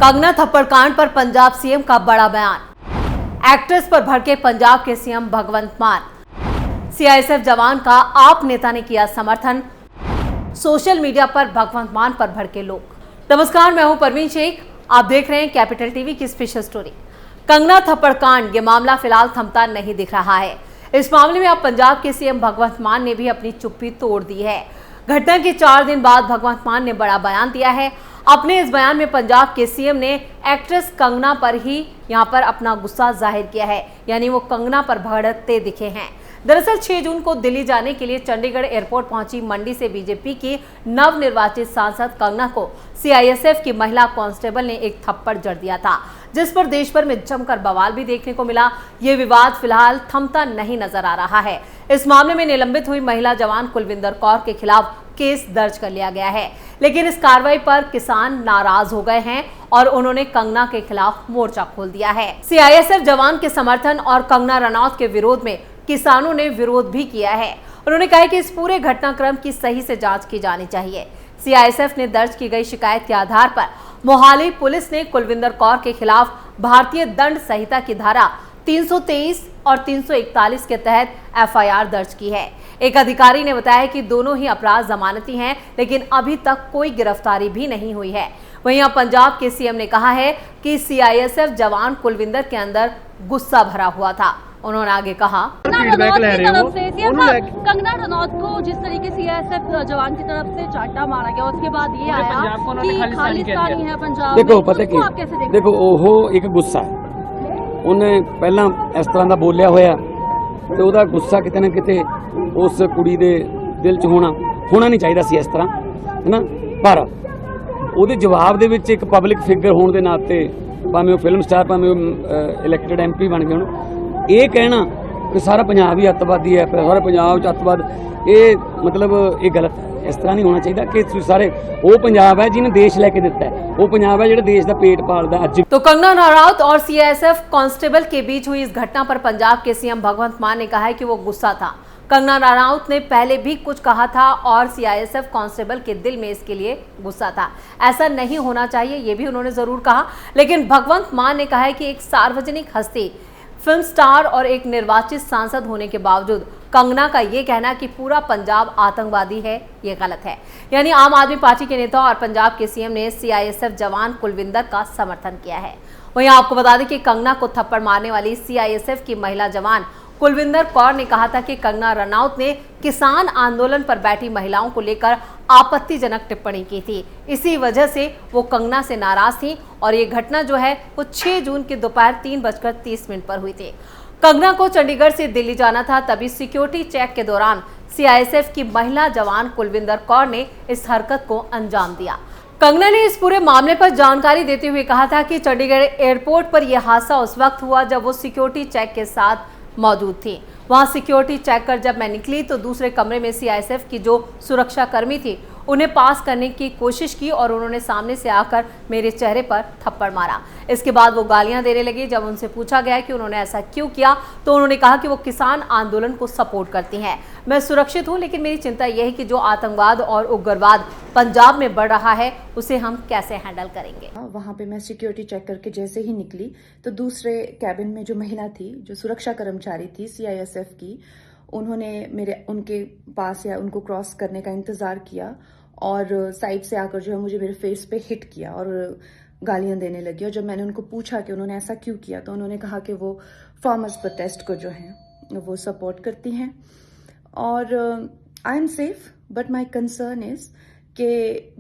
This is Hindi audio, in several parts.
कंगना थप्पड़ कांड पर पंजाब सीएम का बड़ा बयान। एक्ट्रेस पर भड़के पंजाब के सीएम भगवंत मान। सीआईएसएफ जवान का आप नेता ने किया समर्थन। सोशल मीडिया पर भगवंत मान पर भड़के लोग। नमस्कार, मैं हूं परवीन शेख, आप देख रहे हैं कैपिटल टीवी की स्पेशल स्टोरी। कंगना थप्पड़ कांड, ये मामला फिलहाल थमता नहीं दिख रहा है। इस मामले में अब पंजाब के सीएम भगवंत मान ने भी अपनी चुप्पी तोड़ दी है। घटना के 4 दिन बाद भगवंत मान ने बड़ा बयान दिया है। अपने इस बयान में पंजाब के सीएम ने एक्ट्रेस कंगना पर ही यहां पर अपना गुस्सा जाहिर किया है, यानी वो कंगना पर भड़कते दिखे हैं। दरअसल 6 जून को दिल्ली जाने के लिए चंडीगढ़ एयरपोर्ट पहुंची मंडी से बीजेपी की नवनिर्वाचित सांसद कंगना को सीआईएसएफ की महिला कांस्टेबल ने एक थप्पड़ जड़ दिया था, जिस पर देश भर में जमकर बवाल भी देखने को मिला। ये विवाद फिलहाल थमता नहीं नजर आ रहा है। इस मामले में निलंबित हुई महिला जवान कुलविंदर कौर के खिलाफ केस दर्ज कर लिया गया है, लेकिन इस कार्रवाई पर किसान नाराज हो गए हैं और उन्होंने कंगना के खिलाफ मोर्चा खोल दिया है। सीआईएसएफ जवान के समर्थन और कंगना रनौत के विरोध में किसानों ने विरोध भी किया है। उन्होंने कहा कि इस पूरे घटनाक्रम की सही से जांच की जानी चाहिए। सीआईएसएफ ने दर्ज की गई शिकायत के आधार पर मोहाली पुलिस ने कुलविंदर कौर के खिलाफ भारतीय दंड संहिता की धारा 323 और 341 के तहत एफआईआर दर्ज की है। एक अधिकारी ने बताया कि दोनों ही अपराध जमानती हैं, लेकिन अभी तक कोई गिरफ्तारी भी नहीं हुई है। वहीं पंजाब के सीएम ने कहा है कि सीआईएसएफ जवान कुलविंदर के अंदर गुस्सा भरा हुआ था। उन्होंने आगे कहा, कंगना रनौत को जिस तरीके से सीआईएसएफ जवान की तरफ से चाटा मारा गया, उसके बाद ये आया कि खालिस्तानी है पंजाब। देखो पता की देखो ਉਹ ਇੱਕ ਗੁੱਸਾ ਉਹਨੇ ਪਹਿਲਾਂ ਇਸ ਤਰ੍ਹਾਂ ਦਾ ਬੋਲਿਆ ਹੋਇਆ ਤੇ ਉਹਦਾ ਗੁੱਸਾ ਕਿਤੇ ਨਾ ਕਿਤੇ ਉਸ ਕੁੜੀ ਦੇ ਦਿਲ 'ਚ ਹੋਣਾ ਨਹੀਂ ਚਾਹੀਦਾ ਸੀ ਇਸ ਤਰ੍ਹਾਂ, ਹੈਨਾ। ਪਰ ਉਹਦੇ ਜਵਾਬ ਦੇ ਵਿੱਚ ਇੱਕ ਪਬਲਿਕ ਫਿਗਰ ਹੋਣ ਦੇ ਨਾਤੇ, ਭਾਵੇਂ ਉਹ ਫਿਲਮ ਸਟਾਰ, ਭਾਵੇਂ ਉਹ ਇਲੈਕਟਡ ਐਮਪੀ ਬਣ ਗਏ, ਹੁਣ ਇਹ ਕਹਿਣਾ ਕਿ ਸਾਰਾ ਪੰਜਾਬ ਹੀ ਅੱਤਵਾਦੀ ਹੈ, ਸਾਰਾ ਪੰਜਾਬ 'ਚ ਅੱਤਵਾਦ, ਇਹ मतलब ये गलत है। इस तरह नहीं होना चाहिए कि सारे वो पंजाब है जिन्हें देश लेके दिता है, वो पंजाब है जो देश का पेट पालता है। तो कंगना रनौत और सीआईएसएफ कांस्टेबल के बीच हुई इस घटना पर पंजाब के सीएम भगवंत मान ने कहा है कि वो गुस्सा था। कंगना रनौत ने पहले भी कुछ कहा था और सीआईएसएफ कांस्टेबल के दिल में इसके लिए गुस्सा था। ऐसा नहीं होना चाहिए, ये भी उन्होंने जरूर कहा। लेकिन भगवंत मान ने कहा है कि एक सार्वजनिक हस्ती, फिल्म स्टार और एक निर्वाचित सांसद होने के बावजूद कंगना का ये कहना कि पूरा पंजाब आतंकवादी है, ये गलत है। यानी आम आदमी पार्टी के नेता और पंजाब के सीएम ने सीआईएसएफ जवान कुलविंदर का समर्थन किया है। वहीं आपको बता दें कि कंगना को थप्पड़ मारने वाली सीआईएसएफ की महिला जवान कुलविंदर कौर ने कहा था कि कंगना रनौत ने किसान आंदोलन पर बैठी महिलाओं को लेकर आपत्तिजनक टिप्पणी की थी। इसी वजह से वो कंगना से नाराज थी और ये घटना जो है वो 6 जून की दोपहर 3:30 पर हुई थी। कंगना को चंडीगढ़ से दिल्ली जाना था, तभी सिक्योरिटी चेक के दौरान सीआईएसएफ की महिला जवान कुलविंदर कौर ने इस हरकत को अंजाम दिया। कंगना ने इस पूरे मामले पर जानकारी देते हुए कहा था कि चंडीगढ़ एयरपोर्ट पर यह हादसा उस वक्त हुआ जब वो सिक्योरिटी चेक के साथ मौजूद थी। वहां सिक्योरिटी चेक कर जब मैं निकली तो दूसरे कमरे में सीआईएसएफ की जो सुरक्षा कर्मी थी उन्हें पास करने की कोशिश की और उन्होंने सामने से आकर मेरे चेहरे पर थप्पड़ मारा। इसके बाद वो गालियां देने लगी। जब उनसे पूछा गया कि उन्होंने ऐसा क्यों किया तो उन्होंने कहा कि वो किसान आंदोलन को सपोर्ट करती हैं। मैं सुरक्षित हूं, लेकिन मेरी चिंता यह है कि जो आतंकवाद और उग्रवाद पंजाब में बढ़ रहा है उसे हम कैसे हैंडल करेंगे। वहाँ पे मैं सिक्योरिटी चेक करके जैसे ही निकली तो दूसरे कैबिन में जो महिला थी, जो सुरक्षा कर्मचारी थी सीआईएसएफ की, उन्होंने उनके पास या उनको क्रॉस करने का इंतजार किया और साइड से आकर जो है मुझे मेरे फेस पे हिट किया और गालियां देने लगी। और जब मैंने उनको पूछा कि उन्होंने ऐसा क्यों किया तो उन्होंने कहा कि वो फार्मर्स प्रोटेस्ट को जो है वो सपोर्ट करती हैं और I am safe, but my concern is कि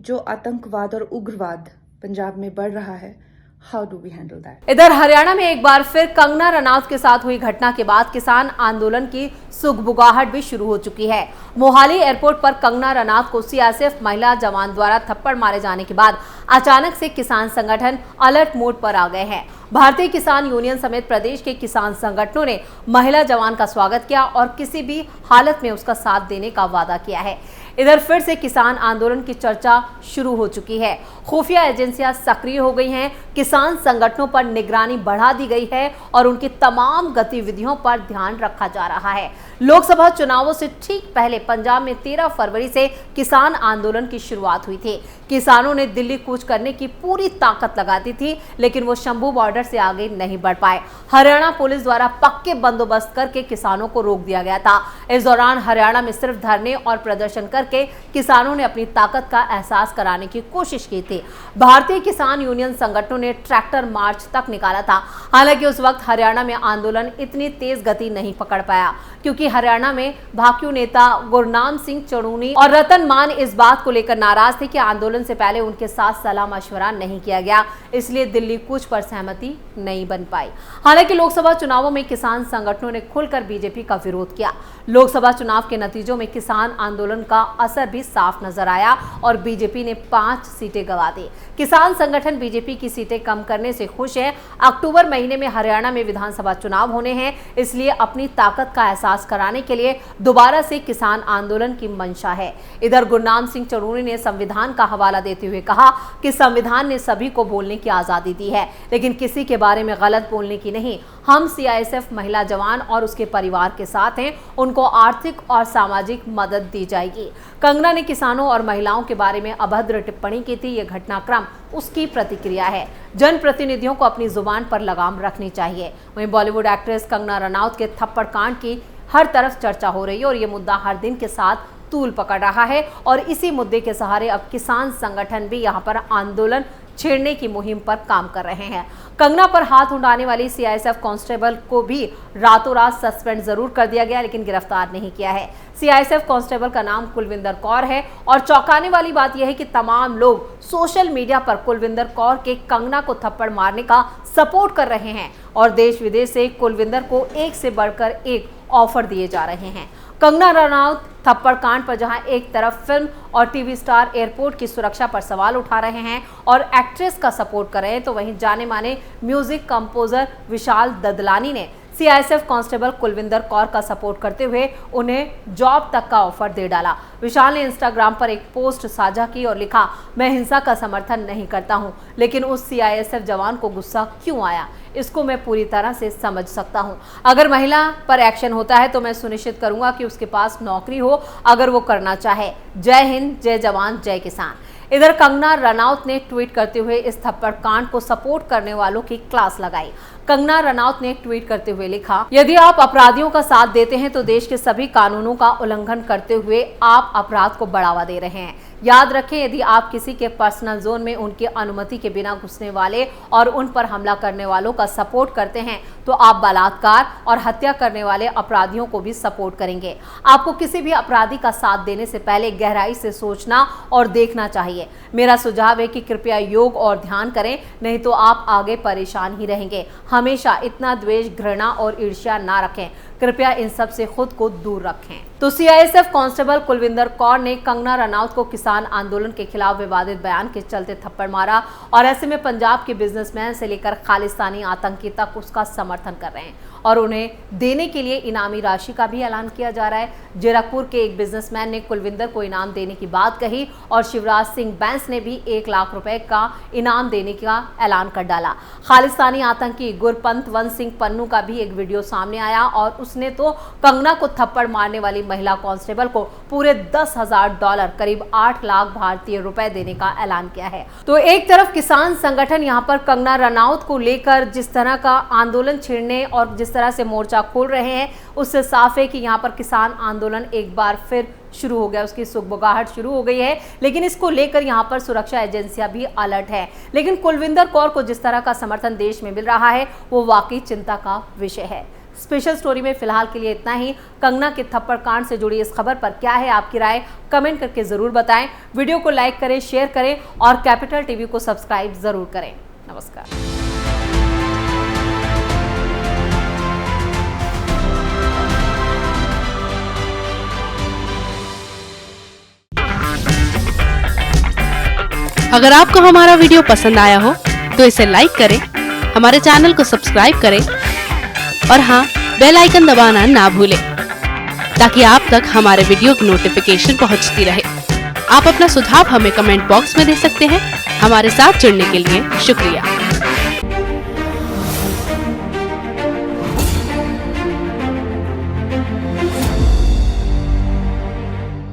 जो आतंकवाद और उग्रवाद पंजाब में बढ़ रहा है, how do we handle that. इधर हरियाणा में एक बार फिर कंगना रनौत के साथ हुई घटना के बाद किसान आंदोलन की सुगबुगाहट भी शुरू हो चुकी है। मोहाली एयरपोर्ट पर कंगना रनौत को सीआईएसएफ महिला जवान द्वारा थप्पड़ मारे जाने के बाद अचानक से किसान संगठन अलर्ट मोड पर आ गए हैं। भारतीय किसान यूनियन समेत प्रदेश के किसान संगठनों ने महिला जवान का स्वागत किया और किसी भी हालत में उसका साथ देने का वादा किया है। इधर फिर से किसान आंदोलन की चर्चा शुरू हो चुकी है। खुफिया एजेंसियां सक्रिय हो गई हैं, किसान संगठनों पर निगरानी बढ़ा दी गई है और उनकी तमाम गतिविधियों पर ध्यान रखा जा रहा है। लोकसभा चुनावों से ठीक पहले पंजाब में 13 फरवरी से किसान आंदोलन की शुरुआत हुई थी। किसानों ने दिल्ली कूच करने की पूरी ताकत लगा दी थी, लेकिन वो शंभू बॉर्डर से आगे नहीं बढ़ पाए। हरियाणा पुलिस द्वारा पक्के बंदोबस्त करके किसानों को रोक दिया गया था। इस दौरान हरियाणा में सिर्फ धरने और प्रदर्शन करके किसानों ने अपनी ताकत का एहसास कराने की कोशिश की थी। भारतीय किसान यूनियन संगठनों ने ट्रैक्टर मार्च तक निकाला था। हालांकि उस वक्त हरियाणा में आंदोलन इतनी तेज गति नहीं पकड़ पाया, क्योंकि हरियाणा में भाकियू नेता गुरनाम सिंह चड़ूनी और रतन मान इस बात को लेकर नाराज थे कि आंदोलन से पहले उनके साथ सलाह मशवरा नहीं किया गया, इसलिए दिल्ली कूच पर सहमति नहीं बन पाई। हालांकि लोकसभा चुनावों में किसान संगठनों ने खुलकर बीजेपी का विरोध किया। लोकसभा चुनाव के नतीजों में किसान आंदोलन का असर भी साफ नजर आया और बीजेपी ने 5 सीटें गंवा दी। किसान संगठन बीजेपी की सीटें कम करने से खुश है। अक्टूबर महीने में हरियाणा में विधानसभा चुनाव होने हैं, इसलिए अपनी ताकत का एहसास कराने के लिए दोबारा से किसान आंदोलन की मंशा है। इधर गुरनाम सिंह चड़ूनी ने संविधान का हवाला देते हुए कहा कि संविधान ने सभी को बोलने की आजादी दी है, लेकिन किसी के बारे में गलत बोलने की नहीं। हम सीआईएसएफ महिला जवान और उसके परिवार के साथ हैं, उनको आर्थिक और सामाजिक मदद दी जाएगी। कंगना ने किसानों और महिलाओं के बारे में अभद्र टिप्पणी की थी। यह घटनाक्रम उसकी प्रतिक्रिया है। जनप्रतिनिधियों को अपनी जुबान पर लगाम रखनी चाहिए। वहीं बॉलीवुड एक्ट्रेस कंगना रनौत के थप्पड़ कांड की हर तरफ चर्चा हो रही है और ये मुद्दा हर दिन के साथ तूल पकड़ रहा है और इसी मुद्दे के सहारे अब किसान संगठन भी यहाँ पर आंदोलन छेड़ने की मुहिम पर काम कर रहे हैं। कंगना पर हाथ उठाने वाली सीआईएसएफ कांस्टेबल को भी रातों रात सस्पेंड जरूर कर दिया गया, लेकिन गिरफ्तार नहीं किया है। सीआईएसएफ कांस्टेबल का नाम कुलविंदर कौर है और चौंकाने वाली बात यह है कि तमाम लोग सोशल मीडिया पर कुलविंदर कौर के कंगना को थप्पड़ मारने का सपोर्ट कर रहे हैं और देश विदेश से कुलविंदर को एक से बढ़कर एक ऑफर दिए जा रहे हैं। कंगना रनौत थप्पड़ कांड पर जहां एक तरफ फिल्म और टीवी स्टार एयरपोर्ट की सुरक्षा पर सवाल उठा रहे हैं और एक्ट्रेस का सपोर्ट कर रहे हैं, तो वहीं जाने माने म्यूजिक कंपोजर विशाल ददलानी ने सीआईएसएफ कांस्टेबल कुलविंदर कौर का सपोर्ट करते हुए उन्हें जॉब तक का ऑफर दे डाला। विशाल ने इंस्टाग्राम पर एक पोस्ट साझा की और लिखा, मैं हिंसा का समर्थन नहीं करता हूं, लेकिन उस सीआईएसएफ जवान को गुस्सा क्यों आया इसको मैं पूरी तरह से समझ सकता हूं। अगर महिला पर एक्शन होता है तो मैं सुनिश्चित करूंगा कि उसके पास नौकरी हो, अगर वो करना चाहे। जय हिंद, जय जवान, जय किसान। इधर कंगना रनौत ने ट्वीट करते हुए इस थप्पड़ कांड को सपोर्ट करने वालों की क्लास लगाई। कंगना रनौत ने ट्वीट करते हुए लिखा, यदि आप अपराधियों का साथ देते हैं तो देश के सभी कानूनों का उल्लंघन करते हुए आप अपराध को बढ़ावा दे रहे हैं। याद रखें, यदि आप किसी के पर्सनल जोन में उनकी अनुमति के बिना घुसने वाले और उन पर हमला करने वालों का सपोर्ट करते हैं तो आप बलात्कार और हत्या करने वाले अपराधियों को भी सपोर्ट करेंगे। आपको किसी भी अपराधी का साथ देने से पहले गहराई से सोचना और देखना चाहिए। मेरा सुझाव है कि कृपया योग और ध्यान करें, नहीं तो आप आगे परेशान ही रहेंगे। हमेशा इतना द्वेष, घृणा और ईर्ष्या ना रखें। कृपया इन सब से खुद को दूर रखें। तो सीआईएसएफ कांस्टेबल कुलविंदर कौर ने कंगना रनौत को किसान आंदोलन के खिलाफ विवादित बयान के चलते थप्पड़ मारा और ऐसे में पंजाब के बिजनेसमैन से लेकर खालिस्तानी आतंकी तक उसका समर्थन कर रहे हैं और उन्हें देने के लिए इनामी राशि का भी ऐलान किया जा रहा है। जीरकपुर के एक बिजनेसमैन ने कुलविंदर को इनाम देने की बात कही और शिवराज सिंह बैंस ने भी 1 लाख रुपए का इनाम देने का ऐलान कर डाला। खालिस्तानी आतंकी गुरपंतवंत सिंह पन्नू का भी एक वीडियो सामने आया और उसने तो कंगना को थप्पड़ मारने वाली महिला कांस्टेबल को पूरे $10,000 करीब 8 लाख भारतीय रुपए देने का ऐलान किया है। तो एक तरफ किसान संगठन यहाँ पर कंगना रनौत को लेकर जिस तरह का आंदोलन छेड़ने और जिस तरह से मोर्चा खोल रहे हैं, उससे साफ है कि यहाँ पर किसान आंदोलन एक बार फिर शुरू हो गया, उसकी सुगबुगाहट शुरू हो गई है। लेकिन इसको लेकर यहाँ पर सुरक्षा एजेंसियां भी अलर्ट है। लेकिन कुलविंदर कौर को जिस तरह का समर्थन देश में मिल रहा है वो वाकई चिंता का विषय है। स्पेशल स्टोरी में फिलहाल के लिए इतना ही। कंगना के थप्पड़ कांड से जुड़ी इस खबर पर क्या है आपकी राय, कमेंट करके जरूर बताएं। वीडियो को लाइक करें, शेयर करें और कैपिटल टीवी को सब्सक्राइब जरूर करें। नमस्कार। अगर आपको हमारा वीडियो पसंद आया हो तो इसे लाइक करें, हमारे चैनल को सब्सक्राइब करें और हाँ, बेल आइकन दबाना ना भूलें ताकि आप तक हमारे वीडियो की नोटिफिकेशन पहुंचती रहे। आप अपना सुझाव हमें कमेंट बॉक्स में दे सकते हैं। हमारे साथ जुड़ने के लिए शुक्रिया।